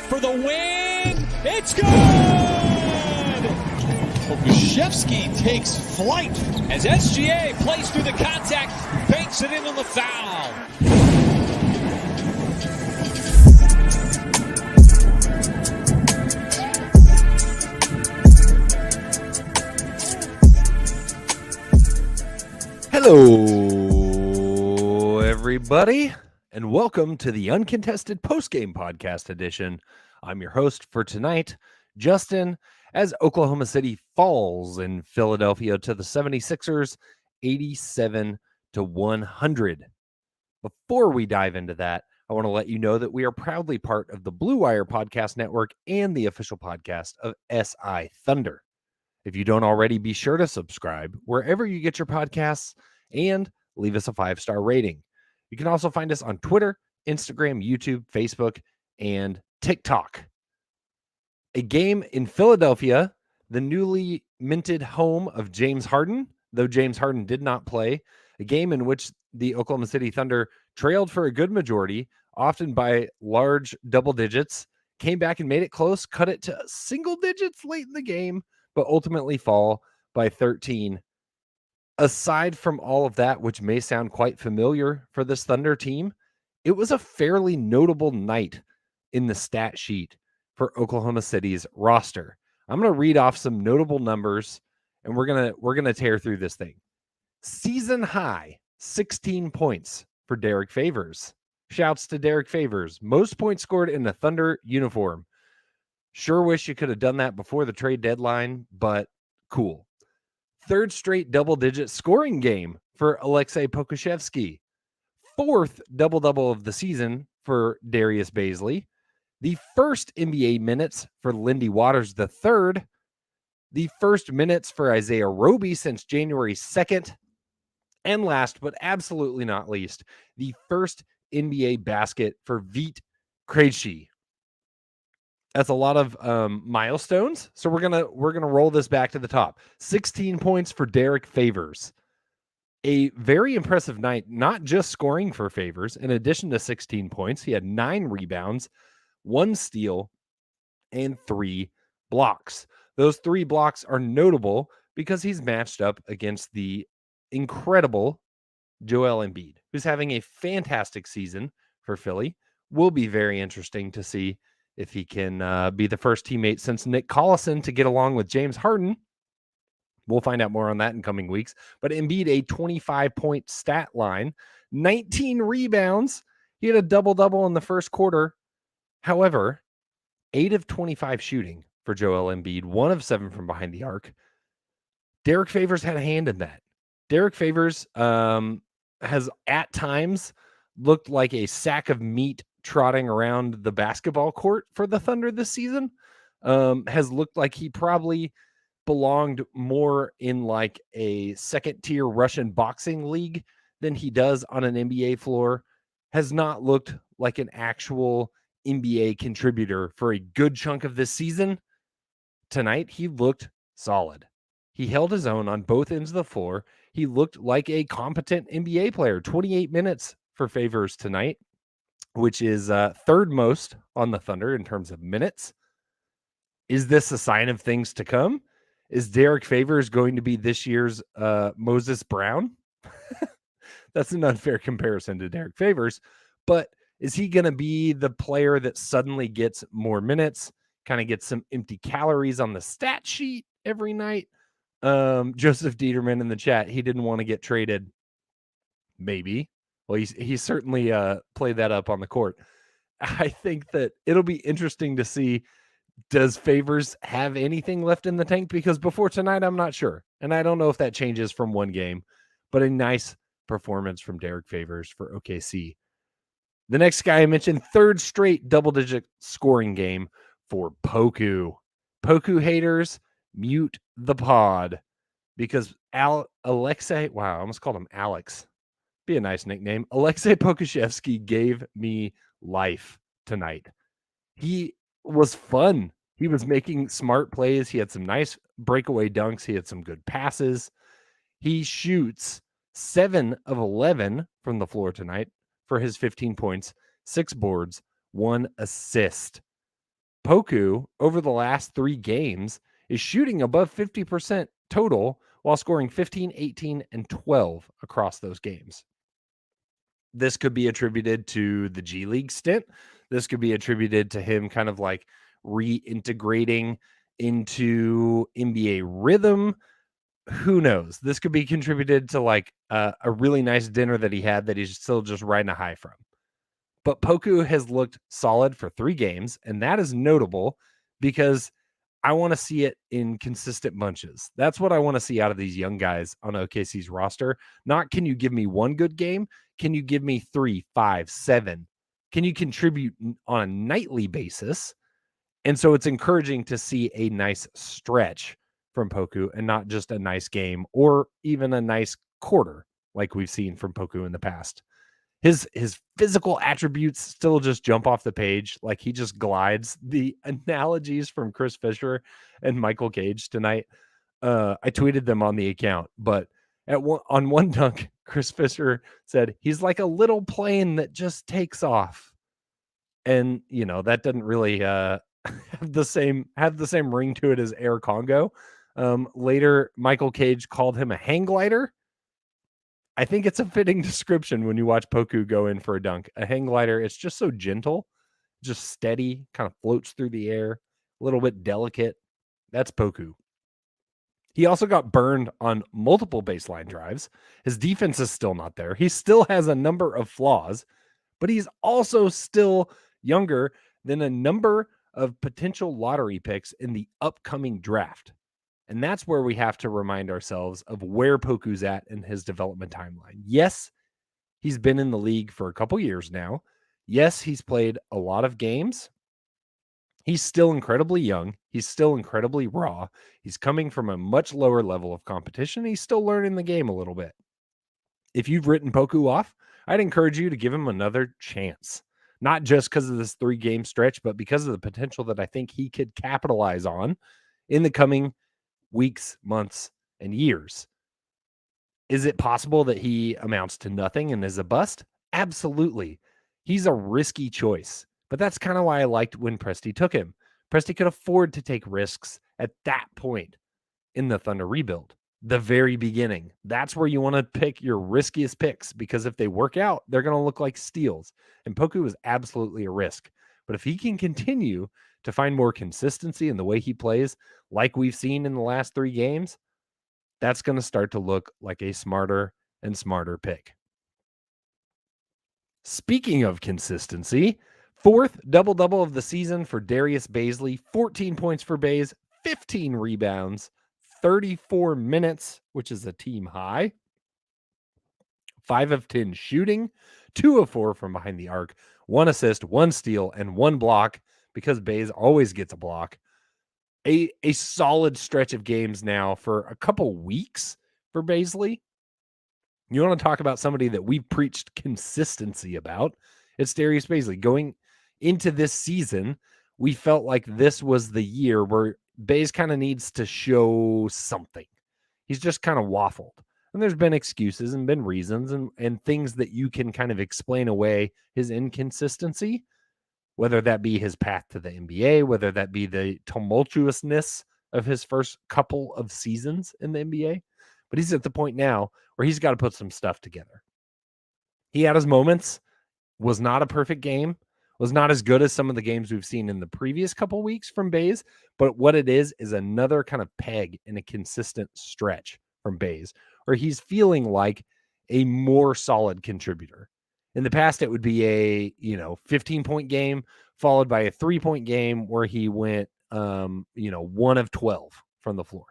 for the win. It's good! Pokuševski takes flight as SGA plays through the contact, banks it in on the foul. Hello, everybody, and welcome to the Uncontested Postgame Podcast Edition. I'm your host for tonight, Justin, as Oklahoma City falls in Philadelphia to the 76ers, 87-100. Before we dive into that, I want to let you know that we are proudly part of the Blue Wire Podcast Network and the official podcast of SI Thunder. If you don't already, be sure to subscribe wherever you get your podcasts and leave us a 5-star rating. You can also find us on Twitter, Instagram, YouTube, Facebook, and TikTok. A game in Philadelphia, the newly minted home of James Harden, though James Harden did not play, a game in which the Oklahoma City Thunder trailed for a good majority, often by large double digits, came back and made it close, cut it to single digits late in the game, but ultimately fall by 13. Aside from all of that, which may sound quite familiar for this Thunder team, it was a fairly notable night in the stat sheet for Oklahoma City's roster. I'm going to read off some notable numbers, and we're going to tear through this thing. Season high, 16 points for Derrick Favors. Shouts to Derrick Favors. Most points scored in a Thunder uniform. Sure wish you could have done that before the trade deadline, but cool. Third straight double-digit scoring game for Aleksej Pokuševski. Fourth double-double of the season for Darius Baisley. The first NBA minutes for Lindy the third. The first minutes for Isaiah Roby since January 2nd. And last, but absolutely not least, the first NBA basket for Vít Krejci. That's a lot of milestones. So we're gonna roll this back to the top. 16 points for Derrick Favors. A very impressive night, not just scoring for Favors. In addition to 16 points, he had 9 rebounds, 1 steal, and 3 blocks. Those 3 blocks are notable because he's matched up against the incredible Joel Embiid, who's having a fantastic season for Philly. Will be very interesting to see if he can be the first teammate since Nick Collison to get along with James Harden. We'll find out more on that in coming weeks. But Embiid, a 25-point stat line, 19 rebounds. He had a double-double in the first quarter. However, 8 of 25 shooting for Joel Embiid, 1 of 7 from behind the arc. Derrick Favors had a hand in that. Derrick Favors has at times looked like a sack of meat trotting around the basketball court for the Thunder this season. Has looked like he probably belonged more in like a second-tier Russian boxing league than he does on an NBA floor. Has not looked like an actual NBA contributor for a good chunk of this season. Tonight, he looked solid. He held his own on both ends of the floor. He looked like a competent NBA player. 28 minutes for Favors tonight, which is third most on the Thunder in terms of minutes. Is this a sign of things to come? Is Derrick Favors going to be this year's Moses Brown? That's an unfair comparison to Derrick Favors, but is he going to be the player that suddenly gets more minutes, kind of gets some empty calories on the stat sheet every night? Joseph Dieterman in the chat, he didn't want to get traded. Maybe. Well, he certainly played that up on the court. I think that it'll be interesting to see, does Favors have anything left in the tank? Because before tonight, I'm not sure. And I don't know if that changes from one game, but a nice performance from Derrick Favors for OKC. The next guy I mentioned, third straight double-digit scoring game for Poku. Poku haters, mute the pod. Because Aleksej, wow, I almost called him Alex. Be a nice nickname. Aleksej Pokuševski gave me life tonight. He was fun. He was making smart plays. He had some nice breakaway dunks. He had some good passes. He shoots 7 of 11 from the floor tonight for his 15 points, 6 boards, 1 assist. Poku, over the last 3 games, is shooting above 50% total while scoring 15, 18, and 12 across those games. This could be attributed to the G League stint. This could be attributed to him kind of like reintegrating into NBA rhythm. Who knows? This could be contributed to like a really nice dinner that he had that he's still just riding a high from. But Poku has looked solid for 3 games, and that is notable because I want to see it in consistent bunches. That's what I want to see out of these young guys on OKC's roster. Not can you give me one good game? Can you give me 3, 5, 7? Can you contribute on a nightly basis? And so it's encouraging to see a nice stretch from Poku and not just a nice game or even a nice quarter like we've seen from Poku in the past. His physical attributes still just jump off the page. Like he just glides. The analogies from Chris Fisher and Michael Cage tonight, I tweeted them on the account, but on one dunk, Chris Fisher said, he's like a little plane that just takes off. And, that doesn't really have the same ring to it as Air Congo. Later, Michael Cage called him a hang glider. I think it's a fitting description when you watch Poku go in for a dunk. A hang glider, it's just so gentle, just steady, kind of floats through the air, a little bit delicate. That's Poku. He also got burned on multiple baseline drives. His defense is still not there. He still has a number of flaws, but he's also still younger than a number of potential lottery picks in the upcoming draft. And that's where we have to remind ourselves of where Poku's at in his development timeline. Yes, he's been in the league for a couple years now. Yes, he's played a lot of games. He's still incredibly young. He's still incredibly raw. He's coming from a much lower level of competition. He's still learning the game a little bit. If you've written Poku off, I'd encourage you to give him another chance. Not just because of this 3-game stretch, but because of the potential that I think he could capitalize on in the coming weeks, months, and years. Is it possible that he amounts to nothing and is a bust? Absolutely. He's a risky choice, but that's kind of why I liked when Presti took him. Presti could afford to take risks at that point in the Thunder rebuild, the very beginning. That's where you want to pick your riskiest picks because if they work out, they're going to look like steals. And Poku is absolutely a risk. But if he can continue to find more consistency in the way he plays, like we've seen in the last 3 games, that's going to start to look like a smarter and smarter pick. Speaking of consistency, 4th double-double of the season for Darius Baisley, 14 points for Bays, 15 rebounds, 34 minutes, which is a team high, 5 of 10 shooting, 2 of 4 from behind the arc, 1 assist, 1 steal, and 1 block, because Bays always gets a block. A solid stretch of games now for a couple weeks for Baisley. You want to talk about somebody that we've preached consistency about? It's Darius Baisley. Going into this season, we felt like this was the year where Bays kind of needs to show something. He's just kind of waffled. And there's been excuses and been reasons and things that you can kind of explain away his inconsistency, whether that be his path to the NBA, whether that be the tumultuousness of his first couple of seasons in the NBA. But he's at the point now where he's got to put some stuff together. He had his moments, was not a perfect game, was not as good as some of the games we've seen in the previous couple weeks from Bays, but what it is another kind of peg in a consistent stretch from Bays, where he's feeling like a more solid contributor. In the past, it would be a 15-point game followed by a 3-point game where he went 1 of 12 from the floor.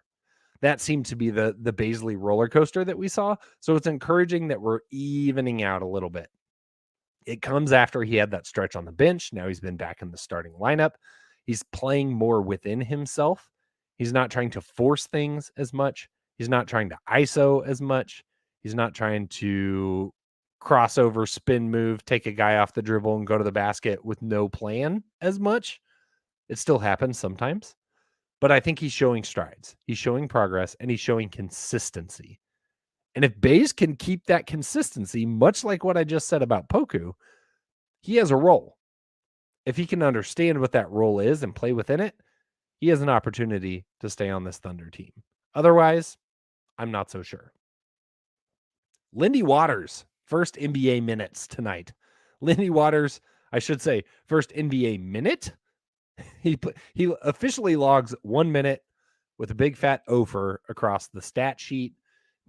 That seemed to be the Baisley roller coaster that we saw. So it's encouraging that we're evening out a little bit. It comes after he had that stretch on the bench. Now he's been back in the starting lineup. He's playing more within himself. He's not trying to force things as much. He's not trying to ISO as much. He's not trying to crossover, spin move, take a guy off the dribble and go to the basket with no plan as much. It still happens sometimes, but I think he's showing strides. He's showing progress and he's showing consistency. And if Bays can keep that consistency, much like what I just said about Poku, he has a role. if he can understand what that role is and play within it, he has an opportunity to stay on this Thunder team. Otherwise, I'm not so sure. Lindy Waters, first NBA minutes tonight. Lindy Waters, I should say, first NBA minute. He officially logs 1 minute with a big fat offer across the stat sheet.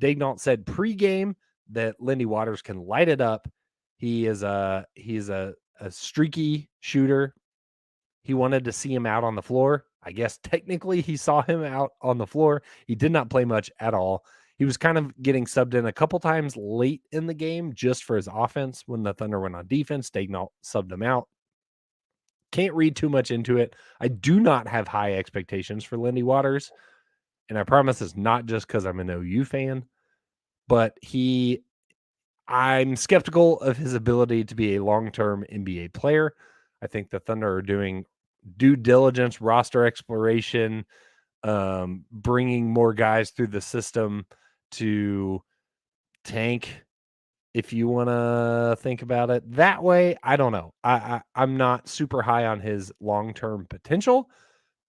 Daignault said pregame that Lindy Waters can light it up. He's a streaky shooter. He wanted to see him out on the floor. I guess technically he saw him out on the floor. He did not play much at all. He was kind of getting subbed in a couple times late in the game just for his offense. When the Thunder went on defense, Daignault subbed him out. Can't read too much into it. I do not have high expectations for Lindy Waters. And I promise it's not just because I'm an OU fan, but I'm skeptical of his ability to be a long-term NBA player. I think the Thunder are doing due diligence, roster exploration, bringing more guys through the system to tank, if you want to think about it that way. I don't know. I'm not super high on his long-term potential,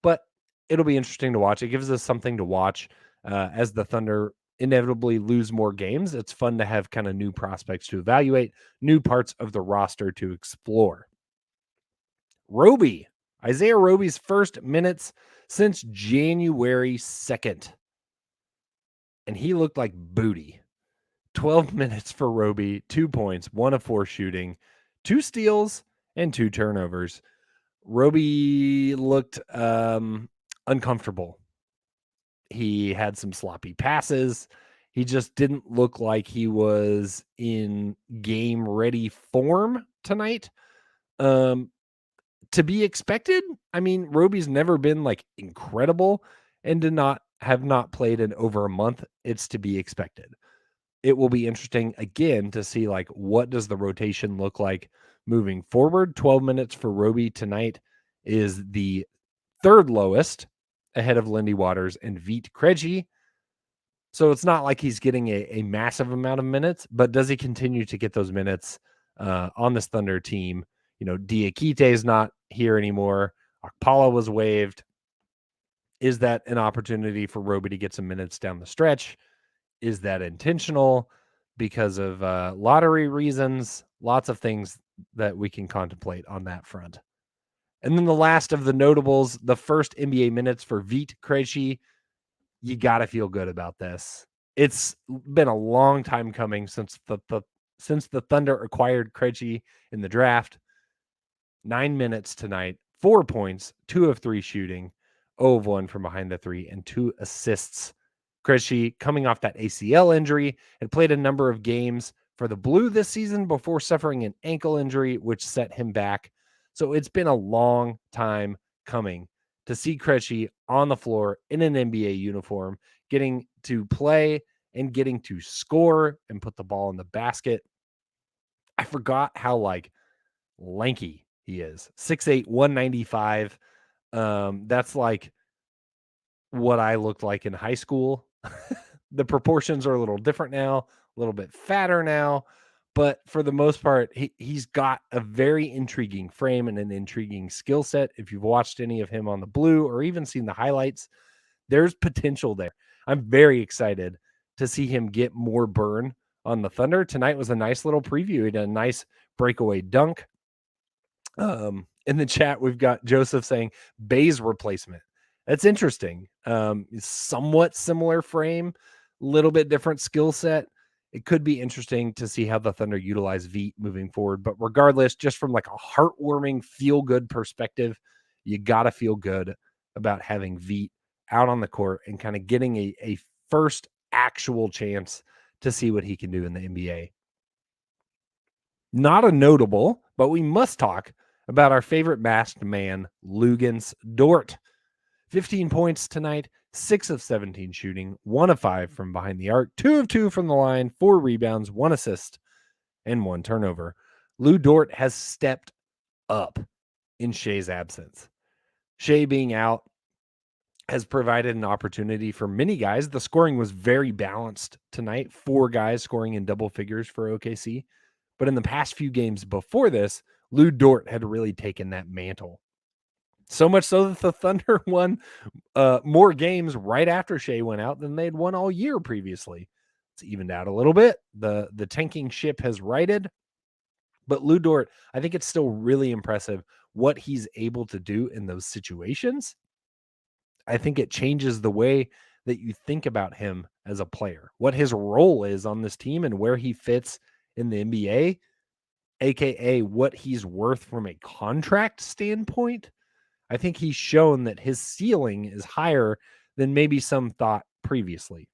but it'll be interesting to watch. It gives us something to watch as the Thunder inevitably lose more games. It's fun to have kind of new prospects to evaluate, new parts of the roster to explore. Isaiah Roby's first minutes since January 2nd. And he looked like booty. 12 minutes for Roby, 2 points, 1 of 4 shooting, 2 steals, and 2 turnovers. Roby looked uncomfortable. He had some sloppy passes. He just didn't look like he was in game-ready form tonight. To be expected. I mean, Roby's never been like incredible and have not played in over a month. It's to be expected. It will be interesting again to see like what does the rotation look like moving forward. 12 minutes for Roby tonight is the third lowest ahead of Lindy Waters and Vit Krejci. So it's not like he's getting a massive amount of minutes, but does he continue to get those minutes on this Thunder team? You know, Diakite is not here anymore. Akpala was waived. Is that an opportunity for Roby to get some minutes down the stretch? Is that intentional because of lottery reasons? Lots of things that we can contemplate on that front. And then the last of the notables, the first NBA minutes for Vit Krejci. You got to feel good about this. It's been a long time coming since the Thunder acquired Krejci in the draft. 9 minutes tonight, 4 points, 2 of 3 shooting, 0 of 1 from behind the 3, and 2 assists. Krejci, coming off that ACL injury, had played a number of games for the Blue this season before suffering an ankle injury, which set him back. So it's been a long time coming to see Krejci on the floor in an NBA uniform, getting to play and getting to score and put the ball in the basket. I forgot how like lanky he is. 6'8", 195. That's like what I looked like in high school. The proportions are a little different now, a little bit fatter now, but for the most part, he's got a very intriguing frame and an intriguing skill set. If you've watched any of him on the Blue or even seen the highlights, there's potential there. I'm very excited to see him get more burn on the Thunder. Tonight was a nice little preview. He had a nice breakaway dunk. In the chat, we've got Joseph saying Bay's replacement. That's interesting. Somewhat similar frame, little bit different skill set. It could be interesting to see how the Thunder utilize Vit moving forward. But regardless, just from like a heartwarming, feel-good perspective, you got to feel good about having Vit out on the court and kind of getting a first actual chance to see what he can do in the NBA. Not a notable, but we must talk about our favorite masked man, Luguentz Dort. 15 points tonight, 6 of 17 shooting, 1 of 5 from behind the arc, 2 of 2 from the line, 4 rebounds, 1 assist, and 1 turnover. Lou Dort has stepped up in Shea's absence. Shea being out has provided an opportunity for many guys. The scoring was very balanced tonight. 4 guys scoring in double figures for OKC. But in the past few games before this, Lou Dort had really taken that mantle. So much so that the Thunder won more games right after Shea went out than they'd won all year previously. It's evened out a little bit. The tanking ship has righted. But Lou Dort, I think it's still really impressive what he's able to do in those situations. I think it changes the way that you think about him as a player, what his role is on this team and where he fits in the NBA, aka what he's worth from a contract standpoint. I think he's shown that his ceiling is higher than maybe some thought previously.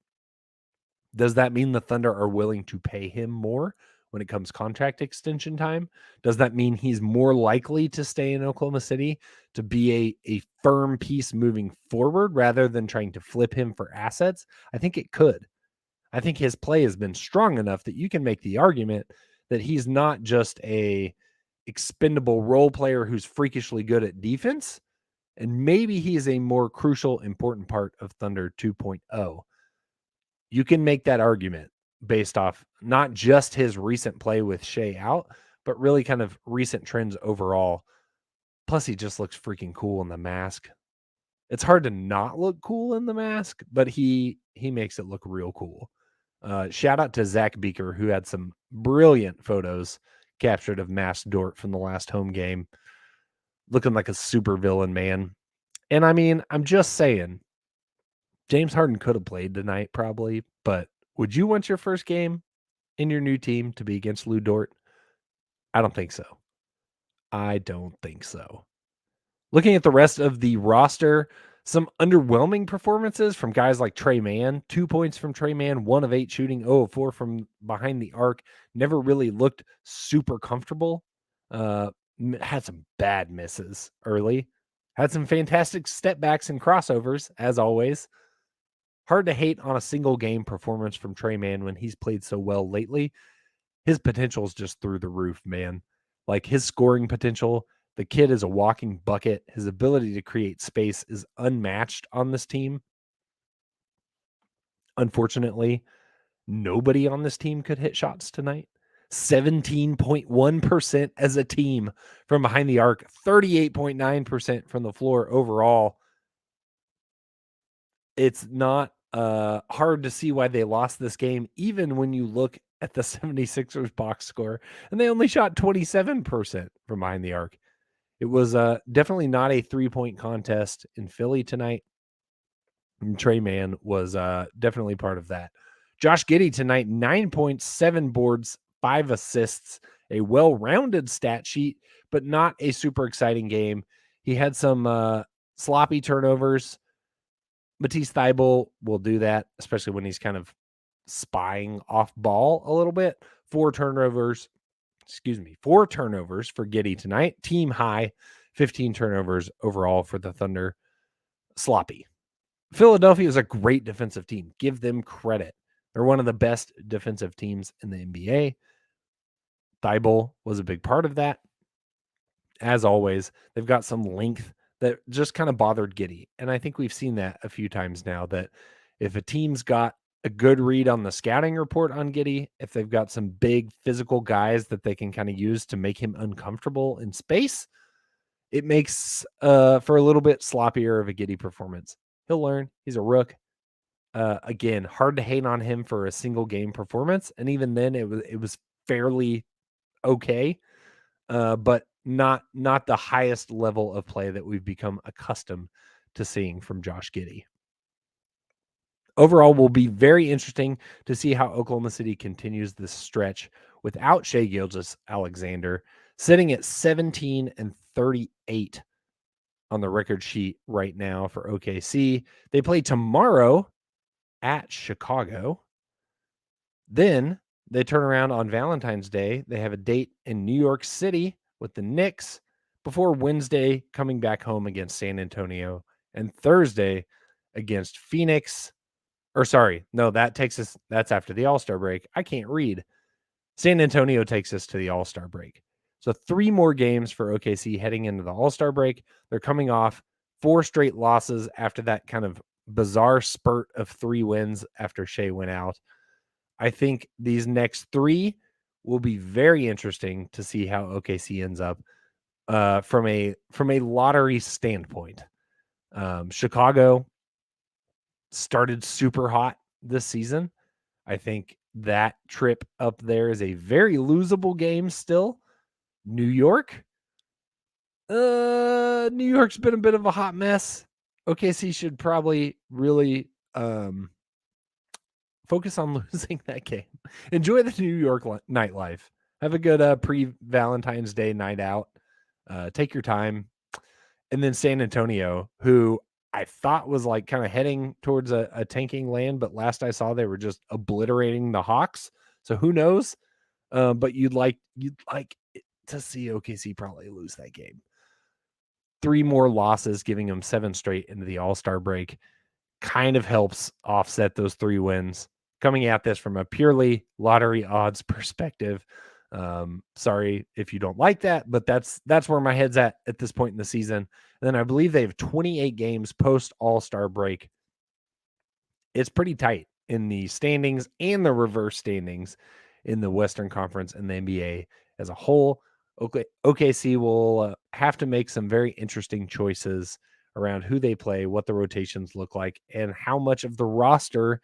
Does that mean the Thunder are willing to pay him more when it comes contract extension time? Does that mean he's more likely to stay in Oklahoma City to be a firm piece moving forward rather than trying to flip him for assets? I think it could. I think his play has been strong enough that you can make the argument that he's not just a expendable role player who's freakishly good at defense, and maybe he's a more crucial, important part of Thunder 2.0. You can make that argument based off not just his recent play with Shea out, but really kind of recent trends overall. Plus, he just looks freaking cool in the mask. It's hard to not look cool in the mask, but he makes it look real cool. Shout out to Zach Beaker, who had some brilliant photos captured of Masked Dort from the last home game, looking like a super villain, man. And I mean, I'm just saying, James Harden could have played tonight probably, but would you want your first game in your new team to be against Lou Dort? I don't think so. I don't think so. Looking at the rest of the roster, some underwhelming performances from guys like Trey Mann. 2 points from Trey Mann, 1 of 8 shooting, 0 of 4 from behind the arc. Never really looked super comfortable. Had some bad misses early. Had some fantastic step backs and crossovers, as always. Hard to hate on a single game performance from Trey Mann when he's played so well lately. His potential is just through the roof, man. Like his scoring potential, the kid is a walking bucket. His ability to create space is unmatched on this team. Unfortunately, nobody on this team could hit shots tonight. 17.1% as a team from behind the arc, 38.9% from the floor overall. It's not hard to see why they lost this game, even when you look at the 76ers box score, and they only shot 27% from behind the arc. It was definitely not a 3-point contest in Philly tonight. And Trey Mann was definitely part of that. Josh Giddey tonight, 9 points, 7 boards, 5 assists, a well-rounded stat sheet, but not a super exciting game. He had some sloppy turnovers. Matisse Thybulle will do that, especially when he's kind of spying off ball a little bit. 4 turnovers for Giddey tonight. Team high, 15 turnovers overall for the Thunder. Sloppy. Philadelphia is a great defensive team. Give them credit. They're one of the best defensive teams in the NBA. Thybulle was a big part of that. As always, they've got some length that just kind of bothered Giddey. And I think we've seen that a few times now, that if a team's got a good read on the scouting report on Giddey, if they've got some big physical guys that they can kind of use to make him uncomfortable in space, it makes for a little bit sloppier of a Giddey performance. He'll learn. He's a rook. Again, hard to hate on him for a single game performance. And even then it was fairly okay. But not the highest level of play that we've become accustomed to seeing from Josh Giddey. Overall, will be very interesting to see how Oklahoma City continues this stretch without Shai Gilgeous-Alexander, sitting at 17-38 on the record sheet right now for OKC. They play tomorrow at Chicago. Then they turn around on Valentine's Day. They have a date in New York City with the Knicks before Wednesday coming back home against San Antonio, and Thursday against Phoenix. Or sorry, no, that's after the All-Star break. I can't read. San Antonio takes us to the All-Star break. So 3 more games for OKC heading into the All-Star break. They're coming off 4 straight losses after that kind of bizarre spurt of 3 wins after Shea went out. I think these next 3 will be very interesting to see how OKC ends up from a lottery standpoint. Chicago started super hot this season. I think that trip up there is a very losable game still. New York's been a bit of a hot mess. OKC should probably really focus on losing that game. Enjoy the New York nightlife. Have a good pre-Valentine's Day night out. Take your time. And then San Antonio, who I thought was like kind of heading towards a tanking land, but last I saw they were just obliterating the Hawks. So who knows? But you'd like to see OKC probably lose that game. 3 more losses, giving them 7 straight into the All-Star break, kind of helps offset those 3 wins. Coming at this from a purely lottery odds perspective. Sorry if you don't like that, but that's where my head's at this point in the season. And then I believe they have 28 games post All-Star break. It's pretty tight in the standings and the reverse standings in the Western Conference and the NBA as a whole. OKC will have to make some very interesting choices around who they play, what the rotations look like, and how much of the roster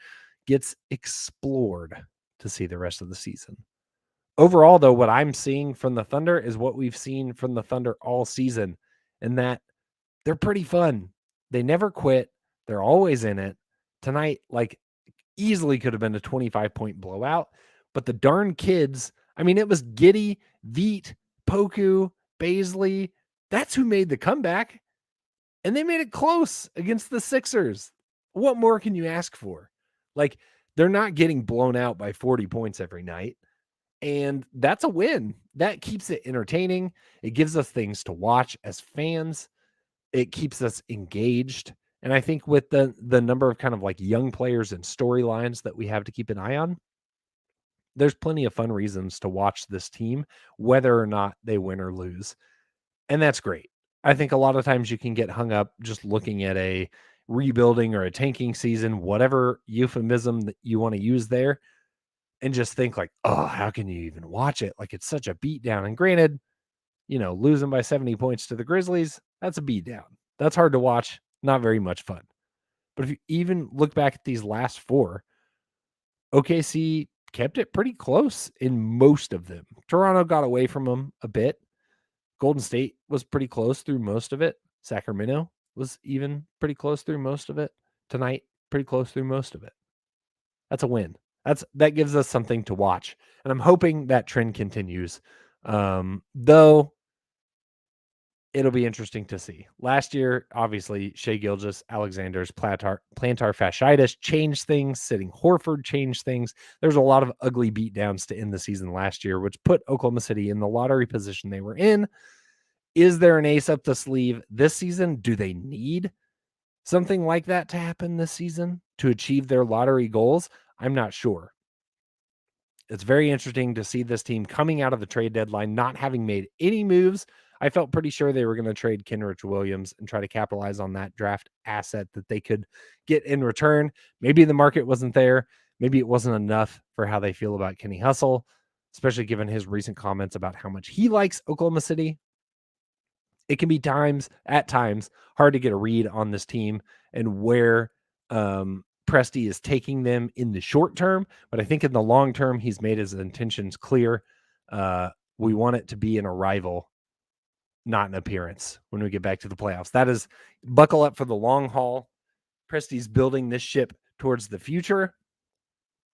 gets explored to see the rest of the season. Overall, though, what I'm seeing from the Thunder is what we've seen from the Thunder all season, and that they're pretty fun. They never quit. They're always in it. Tonight, like, easily could have been a 25-point blowout, but the darn kids, I mean, it was Giddey, Veet, Poku, Baisley. That's who made the comeback, and they made it close against the Sixers. What more can you ask for? Like, they're not getting blown out by 40 points every night. And that's a win. That keeps it entertaining. It gives us things to watch as fans. It keeps us engaged. And I think with the number of kind of like young players and storylines that we have to keep an eye on, there's plenty of fun reasons to watch this team, whether or not they win or lose. And that's great. I think a lot of times you can get hung up just looking at a rebuilding or a tanking season, whatever euphemism that you want to use there, and just think like, oh, how can you even watch it? Like, it's such a beatdown. And granted, losing by 70 points to the Grizzlies, that's a beatdown. That's hard to watch. Not very much fun. But if you even look back at these last 4, OKC kept it pretty close in most of them. Toronto got away from them a bit. Golden State was pretty close through most of it. Sacramento was even pretty close through most of it. Tonight, pretty close through most of it. That's a win. That gives us something to watch. And I'm hoping that trend continues. Though it'll be interesting to see. Last year, obviously, Shai Gilgeous-Alexander's plantar fasciitis changed things. Sitting Horford changed things. There's a lot of ugly beatdowns to end the season last year, which put Oklahoma City in the lottery position they were in. Is there an ace up the sleeve this season? Do they need something like that to happen this season to achieve their lottery goals? I'm not sure. It's very interesting to see this team coming out of the trade deadline, not having made any moves. I felt pretty sure they were going to trade Kenrich Williams and try to capitalize on that draft asset that they could get in return. Maybe the market wasn't there. Maybe it wasn't enough for how they feel about Kenny Hustle, especially given his recent comments about how much he likes Oklahoma City. It can be at times hard to get a read on this team and where Presti is taking them in the short term, but I think in the long term, he's made his intentions clear. We want it to be an arrival, not an appearance when we get back to the playoffs. That is, buckle up for the long haul. Presti's building this ship towards the future,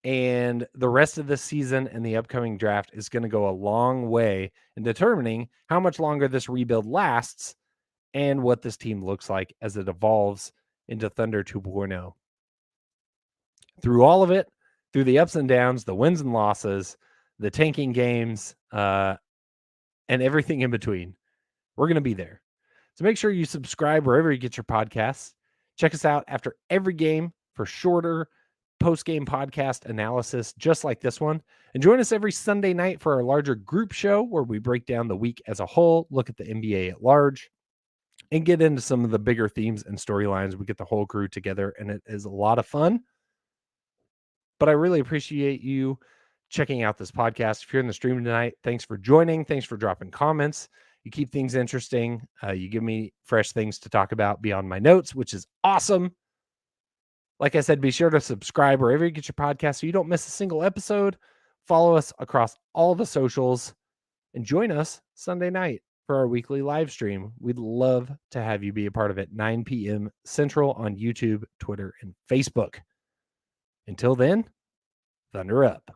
and the rest of this season and the upcoming draft is going to go a long way in determining how much longer this rebuild lasts and what this team looks like as it evolves into Thunder 2.0. Through all of it, through the ups and downs, the wins and losses, the tanking games, and everything in between, we're going to be there. So make sure you subscribe wherever you get your podcasts. Check us out after every game for shorter post-game podcast analysis just like this one. And join us every Sunday night for our larger group show where we break down the week as a whole, look at the NBA at large, and get into some of the bigger themes and storylines. We get the whole crew together, and it is a lot of fun. But I really appreciate you checking out this podcast. If you're in the stream tonight, thanks for joining. Thanks for dropping comments. You keep things interesting. You give me fresh things to talk about beyond my notes, which is awesome. Like I said, be sure to subscribe wherever you get your podcast so you don't miss a single episode. Follow us across all the socials and join us Sunday night for our weekly live stream. We'd love to have you be a part of it, 9 p.m. Central on YouTube, Twitter, and Facebook. Until then, Thunder up.